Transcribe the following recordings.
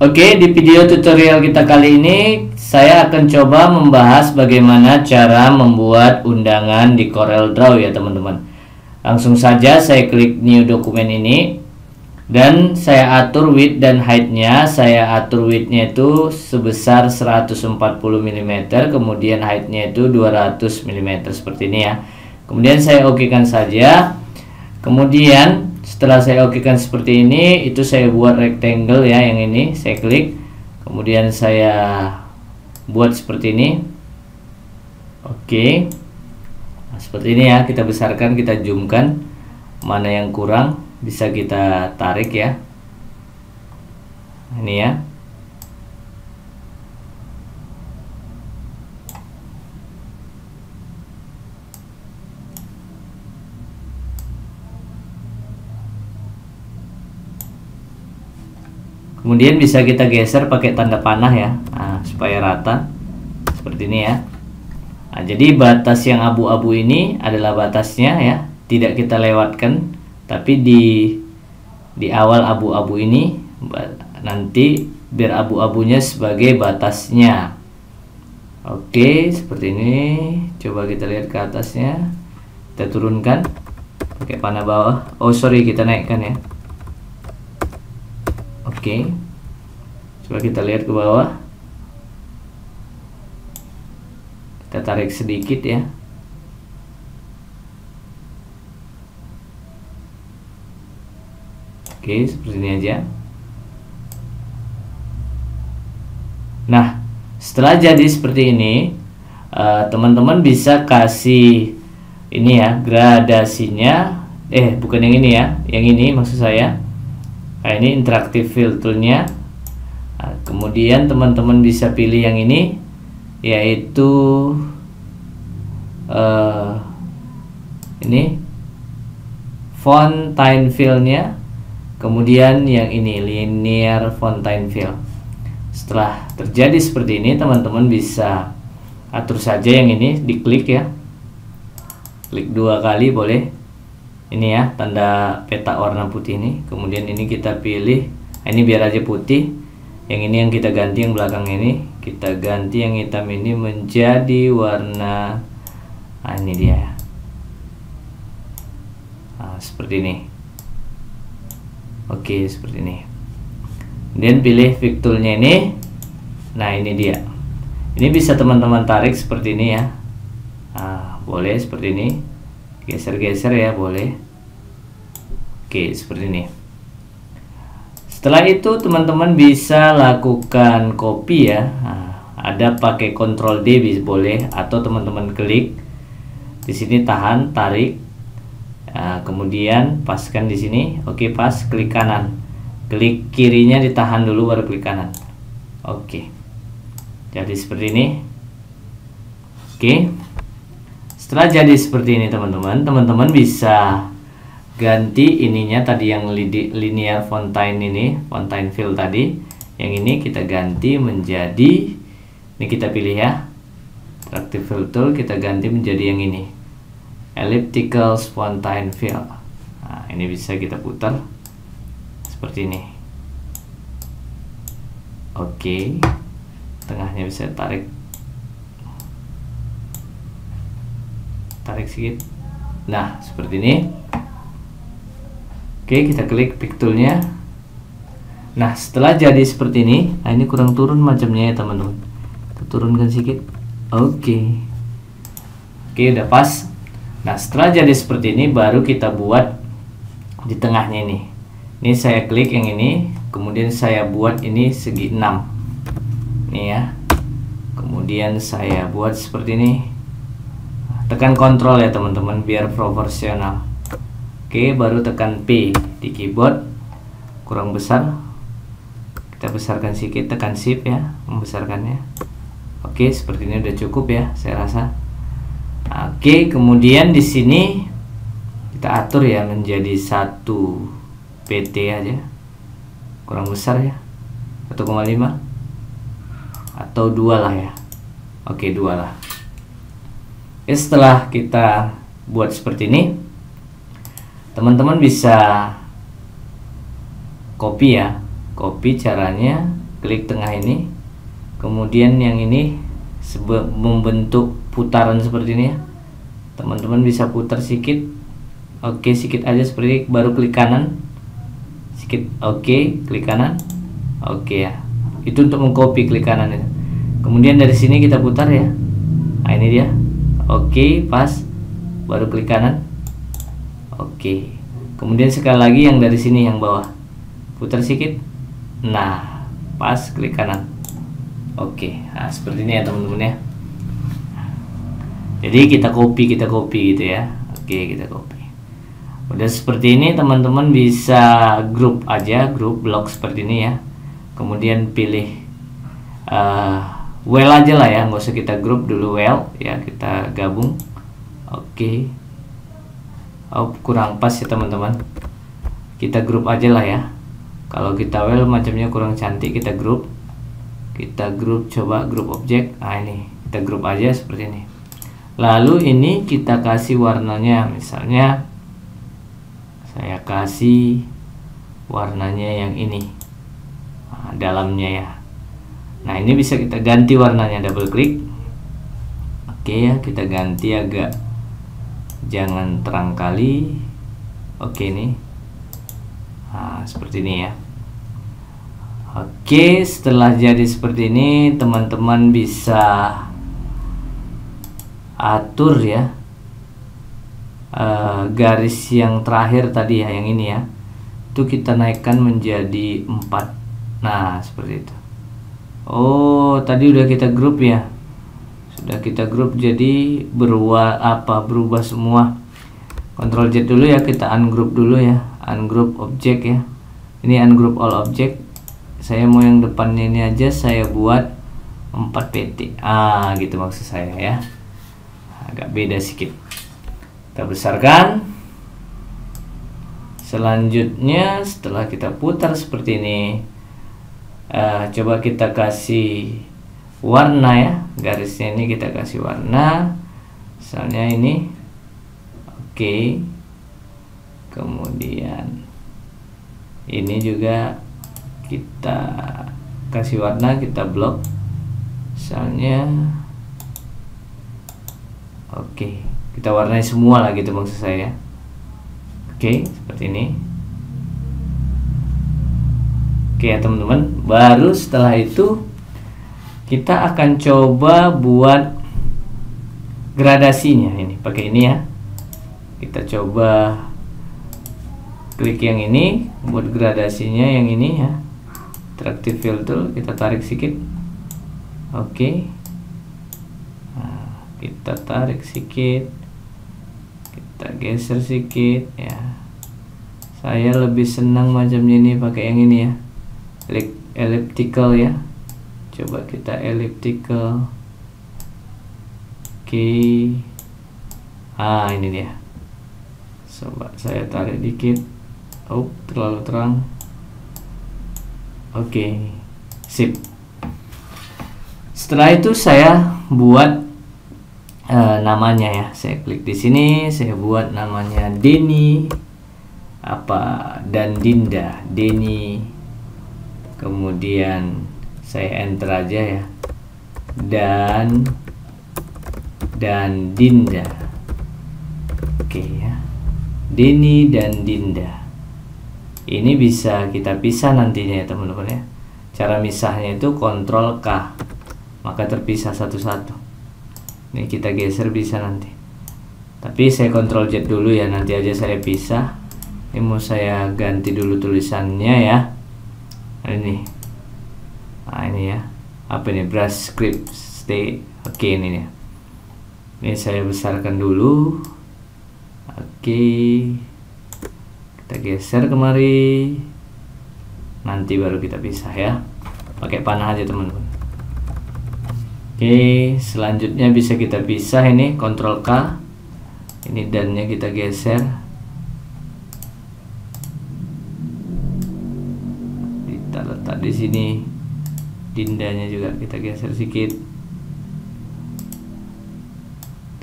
Oke, di video tutorial kita kali ini saya akan coba membahas bagaimana cara membuat undangan di CorelDRAW ya teman-teman. Langsung saja saya klik new dokumen ini dan saya atur width dan height-nya. Saya atur width-nya itu sebesar 140 mm, kemudian height-nya itu 200 mm seperti ini ya. Kemudian saya okekan saja. Kemudian setelah saya okekan seperti ini, itu saya buat rectangle ya, yang ini saya klik, kemudian saya buat seperti ini. Oke, nah, seperti ini ya, kita besarkan, kita zoomkan, mana yang kurang bisa kita tarik ya, ini ya. Kemudian bisa kita geser pakai tanda panah ya, nah, supaya rata seperti ini ya. Nah, jadi batas yang abu-abu ini adalah batasnya ya, tidak kita lewatkan, tapi di awal abu-abu ini nanti biar abu-abunya sebagai batasnya. Oke, seperti ini. Coba kita lihat ke atasnya, kita turunkan pakai panah bawah. Oh sorry, kita naikkan ya. Oke, coba kita lihat ke bawah, kita tarik sedikit ya. Oke, seperti ini aja. Nah, setelah jadi seperti ini, teman-teman bisa kasih ini ya, gradasinya. Bukan yang ini ya, yang ini maksud saya. Nah, ini interaktif filternya. Nah, kemudian teman-teman bisa pilih yang ini, yaitu ini fontaine fill-nya. Kemudian yang ini linear fontaine fill. Setelah terjadi seperti ini, teman-teman bisa atur saja yang ini, diklik ya, klik 2 kali boleh. Ini ya, tanda peta warna putih ini. Kemudian ini kita pilih, ini biar aja putih. Yang ini yang kita ganti, yang belakang ini kita ganti yang hitam ini menjadi warna, nah ini dia. Nah, seperti ini. Oke, seperti ini. Kemudian pilih pick tool-nya ini. Nah, ini dia. Ini bisa teman-teman tarik seperti ini ya. Nah, boleh seperti ini. Geser-geser ya, boleh. Oke, seperti ini. Setelah itu teman-teman bisa lakukan copy ya. Nah, ada pakai Ctrl D boleh, atau teman-teman klik di sini, tahan, tarik. Nah, kemudian paskan di sini. Oke, pas, klik kanan. Klik kirinya ditahan dulu baru klik kanan. Oke. Jadi seperti ini. Oke. Setelah jadi seperti ini teman-teman bisa ganti ininya tadi, yang linear fontaine ini, fontaine fill tadi. Yang ini kita ganti menjadi, ini kita pilih ya, interaktif filter, kita ganti menjadi yang ini, elliptical fontaine fill. Nah, ini bisa kita putar seperti ini. Oke, tengahnya bisa tarik sedikit. Nah, seperti ini. Oke, kita klik pick tool-nya. Nah, setelah jadi seperti ini, nah ini kurang turun macamnya ya teman-teman. Kita turunkan sedikit. Oke, udah pas. Nah, setelah jadi seperti ini, baru kita buat di tengahnya ini. Ini saya klik yang ini, kemudian saya buat ini segi 6. Nih ya. Kemudian saya buat seperti ini. Tekan Ctrl ya teman-teman biar proporsional. Oke, baru tekan P di keyboard, kurang besar, kita besarkan sedikit, tekan Shift ya, membesarkannya. Oke, seperti ini udah cukup ya, saya rasa. Oke, kemudian di sini kita atur ya menjadi 1 PT aja, kurang besar ya, 1,5 atau 2 lah ya. Oke, 2 lah. Setelah kita buat seperti ini, teman-teman bisa copy ya. Copy caranya klik tengah ini, kemudian yang ini membentuk putaran seperti ini ya. Teman-teman bisa putar sedikit, oke, sedikit aja seperti ini, baru klik kanan sedikit, oke, klik kanan, oke ya. Itu untuk mengcopy, klik kanan itu. Kemudian dari sini kita putar ya. Nah ini dia, oke, pas, baru klik kanan, oke. Kemudian sekali lagi yang dari sini yang bawah, putar sedikit, nah pas, klik kanan, oke. Nah seperti ini ya teman-teman ya. Jadi kita copy gitu ya. Oke, kita copy. Udah seperti ini teman-teman bisa grup aja, grup blok seperti ini ya. Kemudian pilih well aja lah ya, nggak usah kita grup dulu well ya, kita gabung. Oke. Oh, kurang pas ya teman-teman. Kita grup aja lah ya. Kalau kita well macamnya kurang cantik, kita grup. Kita grup, coba grup objek. Nah ini kita grup aja seperti ini. Lalu ini kita kasih warnanya, misalnya saya kasih warnanya yang ini, nah, dalamnya ya. Nah ini bisa kita ganti warnanya, double klik. Oke ya, kita ganti agak jangan terang kali. Oke nih, nah seperti ini ya. Oke, setelah jadi seperti ini teman-teman bisa atur ya garis yang terakhir tadi ya, yang ini ya, itu kita naikkan menjadi 4. Nah seperti itu. Oh tadi udah kita grup ya, sudah kita grup jadi berubah semua. Ctrl Z dulu ya, kita ungroup dulu ya, ungroup objek ya. Ini ungroup all object. Saya mau yang depannya ini aja saya buat 4 pt. Gitu maksud saya ya. Agak beda sedikit. Kita besarkan. Selanjutnya setelah kita putar seperti ini, coba kita kasih warna ya, garisnya ini kita kasih warna, misalnya ini. Oke. Kemudian ini juga kita kasih warna, kita blok misalnya. Oke, kita warnai semua lah gitu maksud saya. Oke, seperti ini. Oke ya teman-teman, baru setelah itu kita akan coba buat gradasinya. Ini pakai ini ya. Kita coba klik yang ini, buat gradasinya yang ini ya. Interactive filter, kita tarik sedikit. Oke. Kita tarik sedikit, kita geser sedikit ya. Saya lebih senang macamnya ini, pakai yang ini ya, elliptical ya. Coba kita elliptical. Oke. Ini dia. Coba saya tarik dikit. Oh terlalu terang. Oke, sip. Setelah itu saya buat namanya ya, saya klik di sini, saya buat namanya Denny dan Dinda, Denny, kemudian saya enter aja ya, dan Dinda. Oke ya, Denny dan Dinda. Ini bisa kita pisah nantinya ya teman-teman ya. Cara misahnya itu Ctrl K, maka terpisah satu-satu. Ini kita geser bisa nanti, tapi saya Ctrl Z dulu ya, nanti aja saya pisah. Ini mau saya ganti dulu tulisannya ya. Ini ya, apa ini, brush script stay. Oke, ini ya. Ini saya besarkan dulu. Oke, kita geser kemari, nanti baru kita pisah ya, pakai panah aja teman-teman. Oke, selanjutnya bisa kita pisah, ini Ctrl K, ini dannya kita geser, kita letak di sini, dindanya juga kita geser sedikit.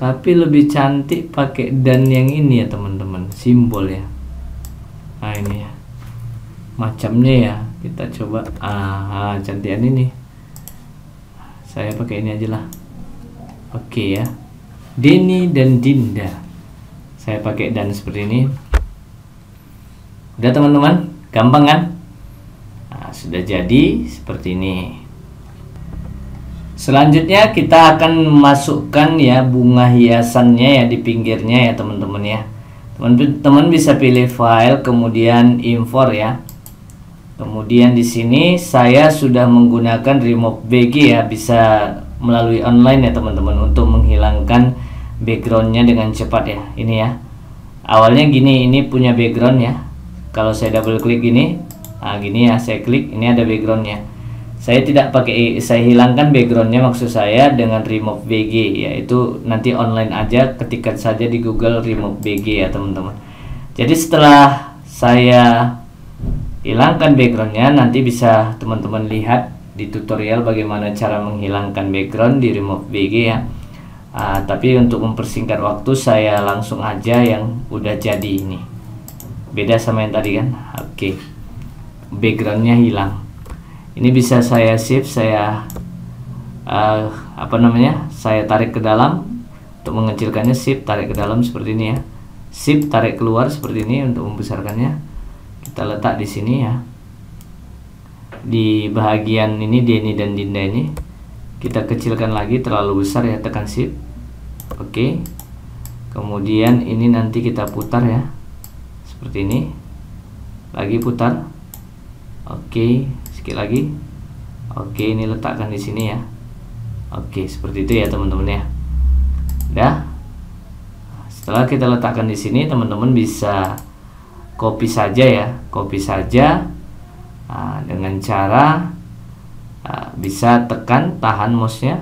Tapi lebih cantik pakai dan yang ini ya teman-teman, simbol ya. Nah ini ya, macamnya ya, Kita coba cantikan ini. Saya pakai ini aja lah. Oke ya. Denny dan Dinda. Saya pakai dan seperti ini. Udah teman-teman, gampang kan? Nah, sudah jadi seperti ini. Selanjutnya kita akan masukkan ya bunga hiasannya ya di pinggirnya ya teman-teman ya. Teman-teman bisa pilih file kemudian import ya. Kemudian di sini saya sudah menggunakan remove BG ya, bisa melalui online ya teman-teman untuk menghilangkan backgroundnya dengan cepat ya. Ini ya. Awalnya gini, ini punya background ya. Kalau saya double klik ini, nah gini ya, saya klik ini ada backgroundnya. Saya tidak pakai, saya hilangkan backgroundnya maksud saya dengan remove BG, yaitu nanti online aja, ketikkan saja di Google remove BG ya teman-teman. Jadi setelah saya hilangkan backgroundnya, nanti bisa teman-teman lihat di tutorial bagaimana cara menghilangkan background di remove BG ya. Tapi untuk mempersingkat waktu saya langsung aja yang udah jadi ini. Beda sama yang tadi kan. Oke. Backgroundnya hilang. Ini bisa saya shift, saya saya tarik ke dalam. Untuk mengecilkannya shift tarik ke dalam seperti ini ya. Shift tarik keluar seperti ini untuk membesarkannya. Kita letak di sini ya. Di bagian ini Denny dan Dinda ini kita kecilkan lagi, terlalu besar ya, tekan shift. Oke. Kemudian ini nanti kita putar ya. Seperti ini. Lagi putar. Oke, sedikit lagi. Oke, ini letakkan di sini ya. Oke, seperti itu ya teman-teman ya. Udah. Setelah kita letakkan di sini, teman-teman bisa copy saja ya, copy saja dengan cara bisa tekan tahan mouse-nya,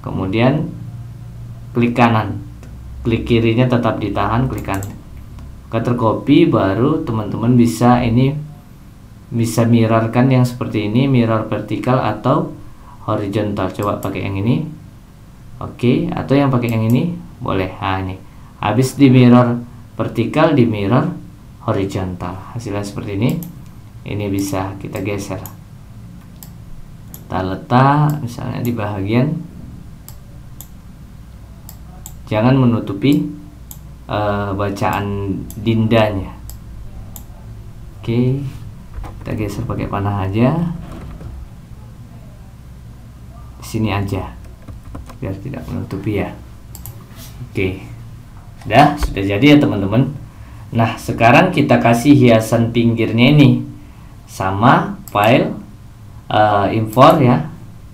kemudian klik kanan, klik kirinya tetap ditahan, klik kanan. Kalau tercopy, baru teman-teman bisa ini bisa mirrorkan yang seperti ini, mirror vertikal atau horizontal. Coba pakai yang ini. Oke, atau yang pakai yang ini boleh. Nah, ini habis di mirror vertikal, di mirror horizontal, hasilnya seperti ini. Ini bisa kita geser, kita letak misalnya di bagian, jangan menutupi bacaan Dindanya. Oke, kita geser pakai panah aja di sini aja biar tidak menutupi ya. Oke, sudah jadi ya teman-teman. Nah, sekarang kita kasih hiasan pinggirnya ini sama file import ya.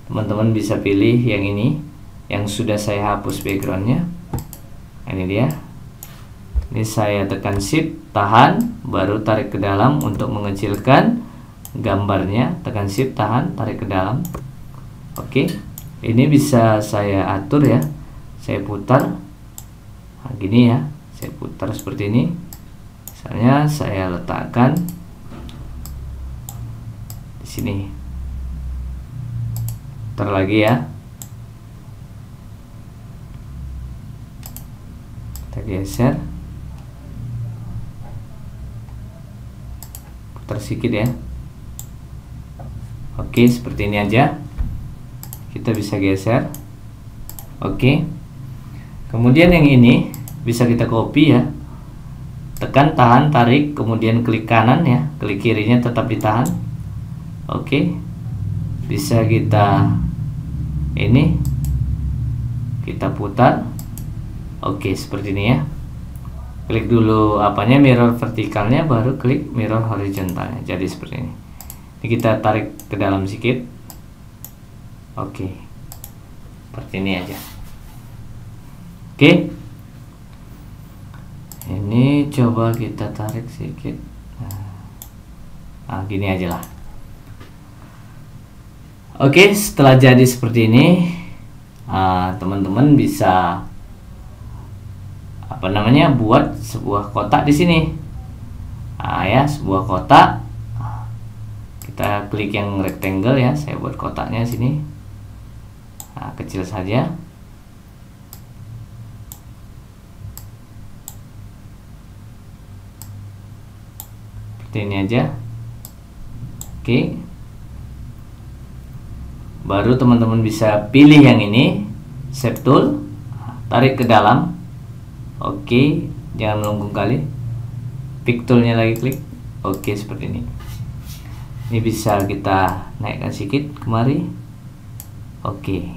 Teman-teman bisa pilih yang ini, yang sudah saya hapus backgroundnya. Ini dia. Ini saya tekan shift, tahan, baru tarik ke dalam untuk mengecilkan gambarnya. Tekan shift, tahan, tarik ke dalam. Oke, ini bisa saya atur ya. Saya putar. Nah, gini ya. Saya putar seperti ini. Misalnya saya letakkan di sini. Putar lagi ya. Kita geser. Putar sedikit ya. Oke, seperti ini aja. Kita bisa geser. Oke. Kemudian yang ini bisa kita copy ya. Tekan, tahan, tarik, kemudian klik kanan ya. Klik kirinya tetap ditahan. Oke. Bisa kita ini kita putar. Oke, seperti ini ya. Klik dulu apanya, mirror vertikalnya, baru klik mirror horizontalnya. Jadi seperti ini. Ini kita tarik ke dalam sedikit. Oke, seperti ini aja. Oke, ini coba kita tarik sedikit. Nah, gini aja lah. Oke, setelah jadi seperti ini, teman-teman bisa buat sebuah kotak di sini. Ya, sebuah kotak. Kita klik yang rectangle ya. Saya buat kotaknya sini. Kecil saja. Seperti ini aja. Oke. Baru teman-teman bisa pilih yang ini, shape tool, tarik ke dalam. Oke, jangan melengkung kali. Pick toolnya lagi klik. Oke, seperti ini. Ini bisa kita naikkan sedikit kemari. Oke.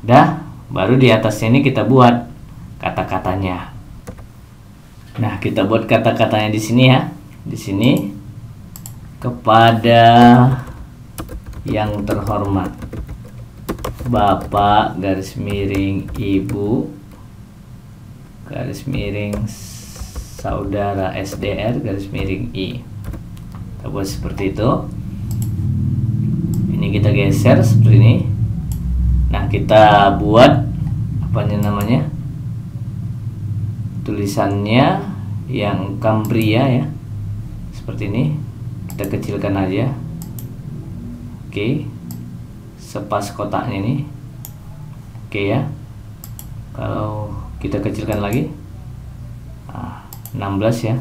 Udah, baru di atasnya ini kita buat kata-katanya. Nah, kita buat kata-katanya di sini ya. Di sini, kepada yang terhormat Bapak garis miring Ibu garis miring saudara SDR garis miring I. Kita buat seperti itu. Ini kita geser seperti ini. Nah, kita buat namanya tulisannya yang Cambria ya, seperti ini. Kita kecilkan aja. Oke, sepas kotaknya ini. Oke ya, kalau kita kecilkan lagi, 16 ya.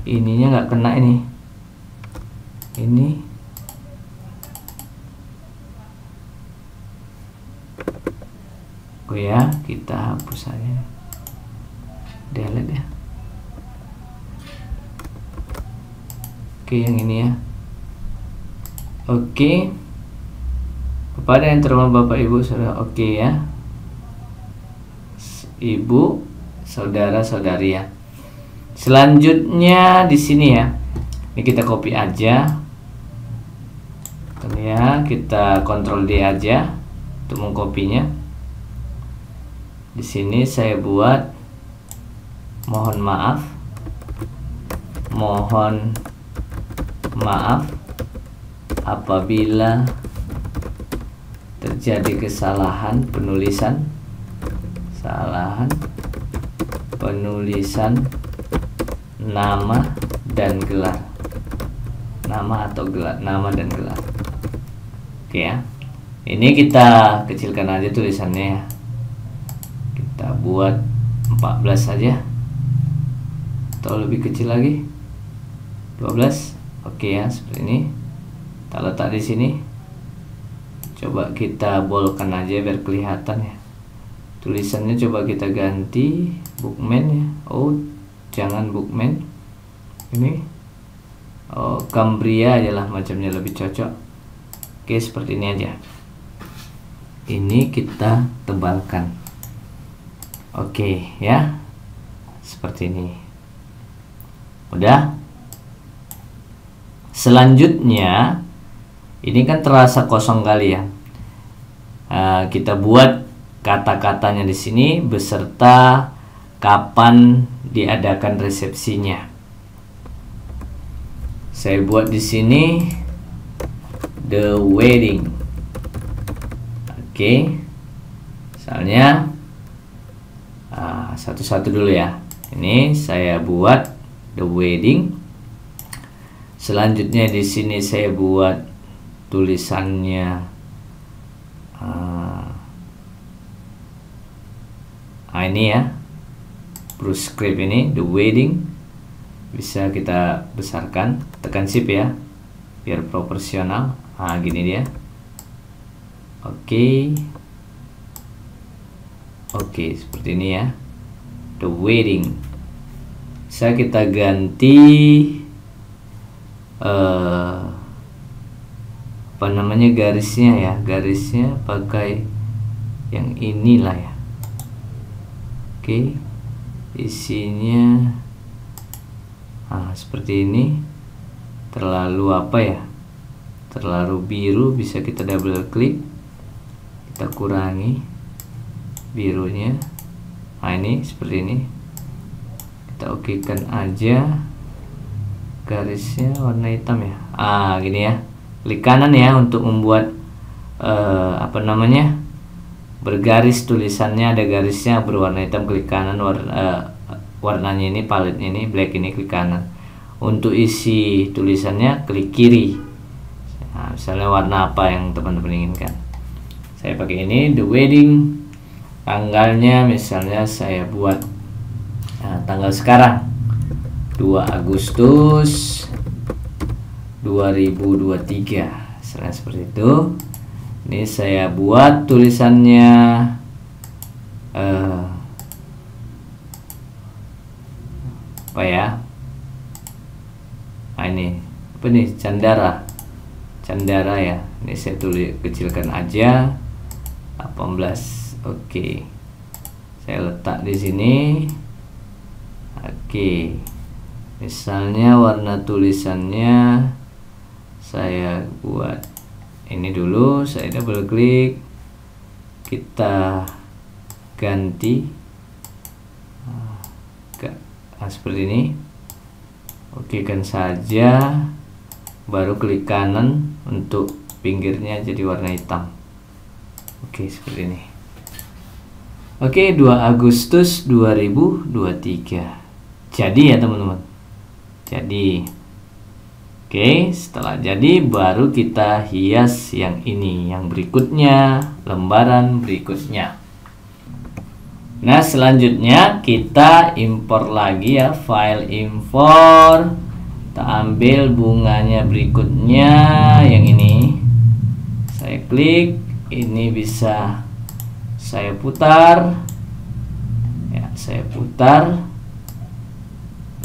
Ininya nggak kena ini. Oh ya, kita hapus aja, delete ya. Oke, yang ini ya. Oke, kepada yang terhormat Bapak Ibu Saudara. Oke ya, Ibu saudara saudari ya. Selanjutnya di sini ya, ini kita copy aja ya, kita Ctrl D aja untuk mengkopinya. Di sini saya buat mohon maaf apabila terjadi kesalahan penulisan nama dan gelar. Nama atau gelar, nama dan gelar. Oke ya. Ini kita kecilkan aja tulisannya ya. Kita buat 14 saja. Atau lebih kecil lagi. 12. Oke ya, seperti ini. Kita letak di sini. Coba kita boldkan aja biar kelihatan ya. Tulisannya coba kita ganti Bookman ya. Oh, jangan Bookman. Ini Cambria aja lah, macamnya lebih cocok. Oke, seperti ini aja. Ini kita tebalkan. Oke ya, seperti ini. Udah. Selanjutnya, ini kan terasa kosong kali ya. Kita buat kata-katanya di sini beserta kapan diadakan resepsinya. Saya buat di sini the wedding. Oke. Misalnya satu-satu dulu ya. Ini saya buat the wedding. Selanjutnya di sini saya buat tulisannya ini ya, proscript ini the wedding. Bisa kita besarkan, tekan shift ya biar proporsional. Gini dia. Oke, seperti ini ya, the wedding. Bisa kita ganti garisnya ya, garisnya pakai yang inilah ya. Oke, isinya seperti ini. Terlalu terlalu biru, bisa kita double klik, kita kurangi birunya. Ini seperti ini, kita okekan aja garisnya warna hitam ya. Gini ya, klik kanan ya untuk membuat bergaris tulisannya, ada garisnya berwarna hitam, klik kanan. Warnanya ini, paletnya ini black, ini klik kanan. Untuk isi tulisannya klik kiri. Misalnya warna apa yang teman-teman inginkan. Saya pakai ini the wedding. Tanggalnya misalnya saya buat tanggal sekarang 2 Agustus 2023. Selain seperti itu, ini saya buat tulisannya apa ya? Nah, ini apa nih? Candara ya. Ini saya tulis kecilkan aja 18. Oke. Saya letak di sini. Oke. Misalnya warna tulisannya saya buat ini dulu, saya double klik, kita ganti seperti ini. Oke kan saja, baru klik kanan untuk pinggirnya jadi warna hitam. Oke, seperti ini. Oke, 2 Agustus 2023. Jadi ya teman-teman, jadi oke, setelah jadi baru kita hias yang ini, yang berikutnya, lembaran berikutnya. Nah, selanjutnya kita impor lagi ya, file import. Kita ambil bunganya berikutnya yang ini. Saya klik, ini bisa saya putar. Ya, saya putar.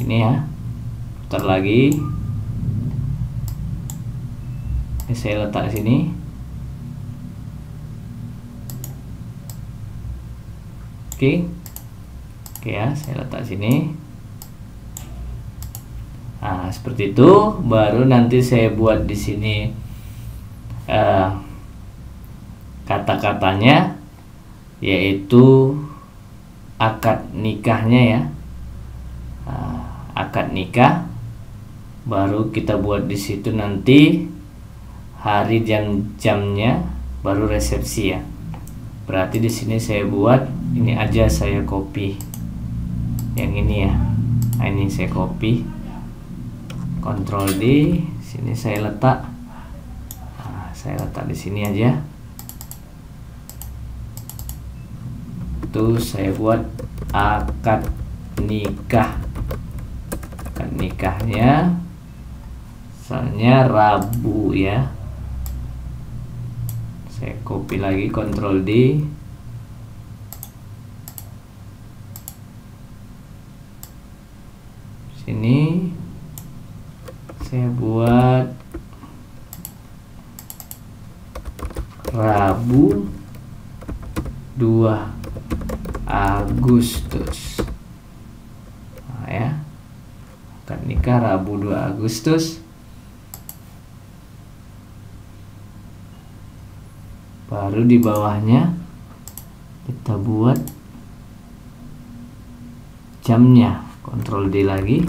Ini ya. Putar lagi. Ini saya letak di sini. Oke ya, saya letak sini. Nah, seperti itu. Baru nanti saya buat di sini kata-katanya, yaitu akad nikahnya ya. Akad nikah. Baru kita buat di situ nanti hari jam-jamnya, baru resepsi ya. Berarti di sini saya buat ini aja, saya copy yang ini ya. Nah, ini saya copy, Ctrl D, sini saya letak. Nah, saya letak di sini aja. Terus saya buat akad nikah. Akad nikahnya misalnya Rabu ya. Saya copy lagi, Ctrl D. Sini saya buat Rabu 2 Agustus. Nah, ya. Akad nikah Rabu 2 Agustus. Baru di bawahnya kita buat jamnya, Ctrl D lagi.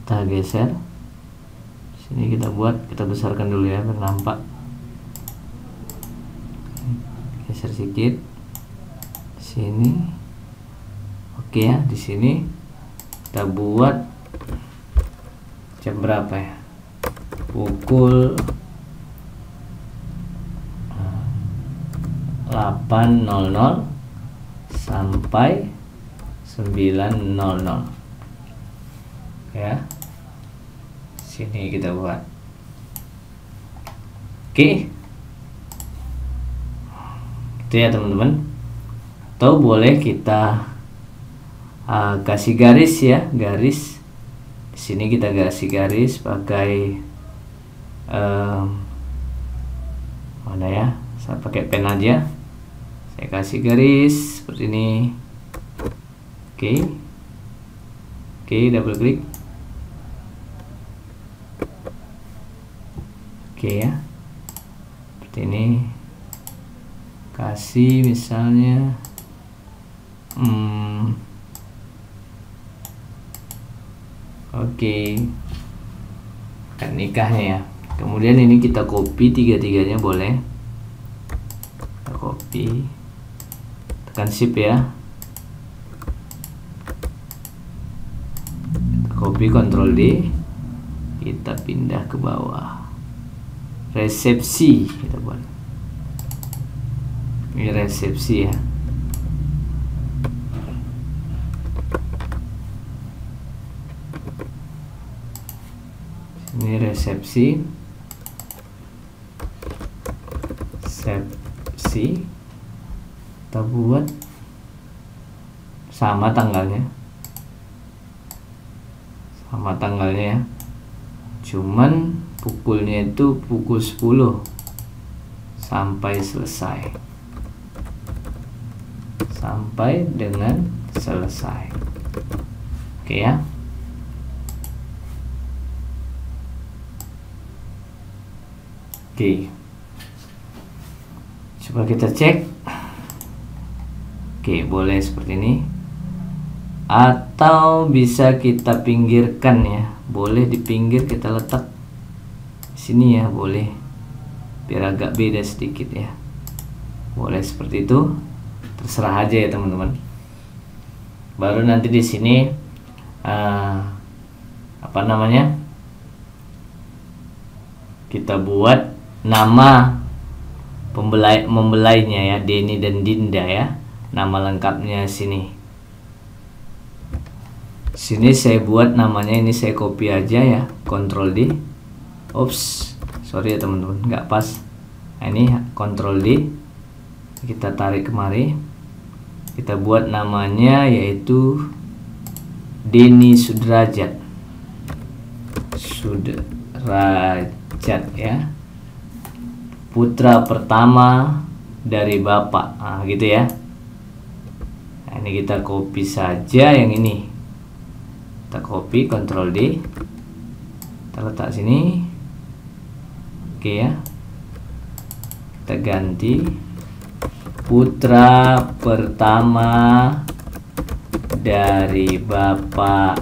Kita geser. Sini kita buat, kita besarkan dulu ya biar nampak. Geser sedikit. Sini. Oke ya, di sini kita buat jam berapa ya? Pukul 8.00 sampai 9.00 ya. Sini kita buat. Oke. Itu ya teman-teman. Atau boleh kita kasih garis ya, garis. Di sini kita kasih garis pakai mana ya? Saya pakai pen aja. Saya kasih garis seperti ini. Oke, double klik. Oke ya, seperti ini. Kasih misalnya oke, akad nikahnya ya. Kemudian ini kita copy tiga-tiganya, boleh kita copy, tekan shift ya, kita copy, Ctrl D, kita pindah ke bawah. Resepsi kita buat, ini resepsi ya. ini resepsi kita buat sama tanggalnya ya, cuman pukulnya itu pukul 10 sampai selesai, sampai dengan selesai. Oke ya. Oke, coba kita cek. Oke, boleh seperti ini, atau bisa kita pinggirkan ya, boleh di pinggir kita letak sini ya, boleh, biar agak beda sedikit ya, boleh seperti itu, terserah aja ya teman-teman. Baru nanti di sini apa namanya, kita buat nama membelainya ya, Denny dan Dinda ya, nama lengkapnya sini saya buat namanya, ini saya copy aja ya, Ctrl D. Ups, sorry ya teman-teman, nggak pas. Nah, ini Ctrl D, kita tarik kemari, kita buat namanya yaitu Denny Sudrajat ya, putra pertama dari bapak. Nah, gitu ya. Nah, ini kita copy saja yang ini, kita copy, Ctrl D, kita letak sini. Oke ya, kita ganti putra pertama dari Bapak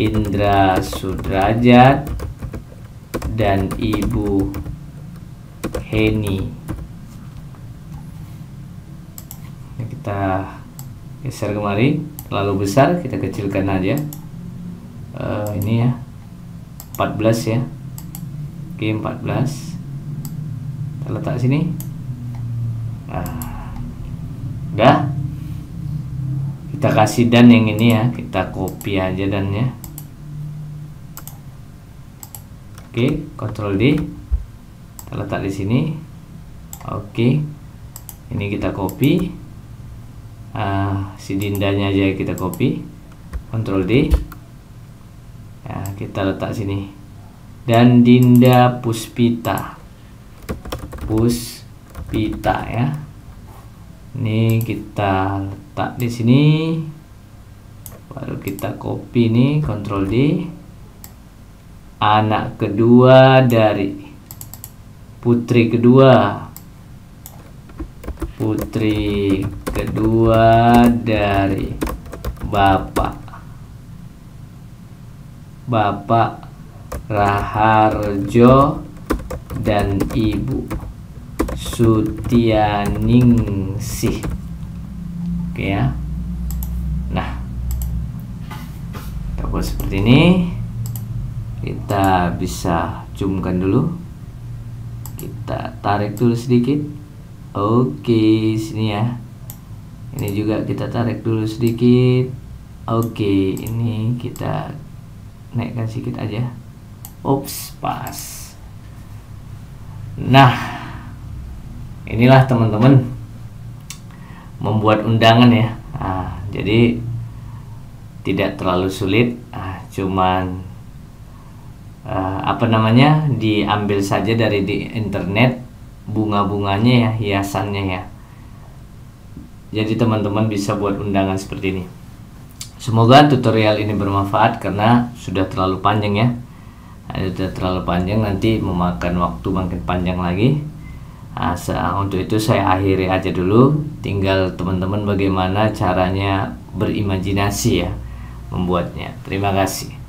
Indra Sudrajat dan Ibu Heni. Kita geser kemari, terlalu besar, kita kecilkan aja. Ini ya, 14 ya. Oke, 14. Kita letak sini. Nah, udah. Kita kasih dan yang ini ya, kita copy aja dannya. Oke, Ctrl D, kita letak di sini. Oke, ini kita copy. Si Dindanya aja kita copy, Ctrl D. Nah, kita letak sini. Dan Dinda Puspita ya. Ini kita letak di sini. Baru kita copy nih, Ctrl D. Anak kedua dari putri kedua dari Bapak Raharjo dan Ibu Sutianingsih. Oke ya. Nah, kita buat seperti ini. Kita bisa zoomkan dulu, kita tarik dulu sedikit. Oke, sini ya. Ini juga kita tarik dulu sedikit. Oke, ini kita naikkan sedikit aja. Ups, pas. Nah, inilah teman-teman membuat undangan ya. Nah, jadi tidak terlalu sulit. Cuman apa namanya, diambil saja dari di internet bunga-bunganya ya, hiasannya ya. Jadi teman-teman bisa buat undangan seperti ini. Semoga tutorial ini bermanfaat karena sudah terlalu panjang ya. Sudah terlalu panjang, nanti memakan waktu makin panjang lagi. Untuk itu saya akhiri aja dulu. Tinggal teman-teman bagaimana caranya berimajinasi ya membuatnya. Terima kasih.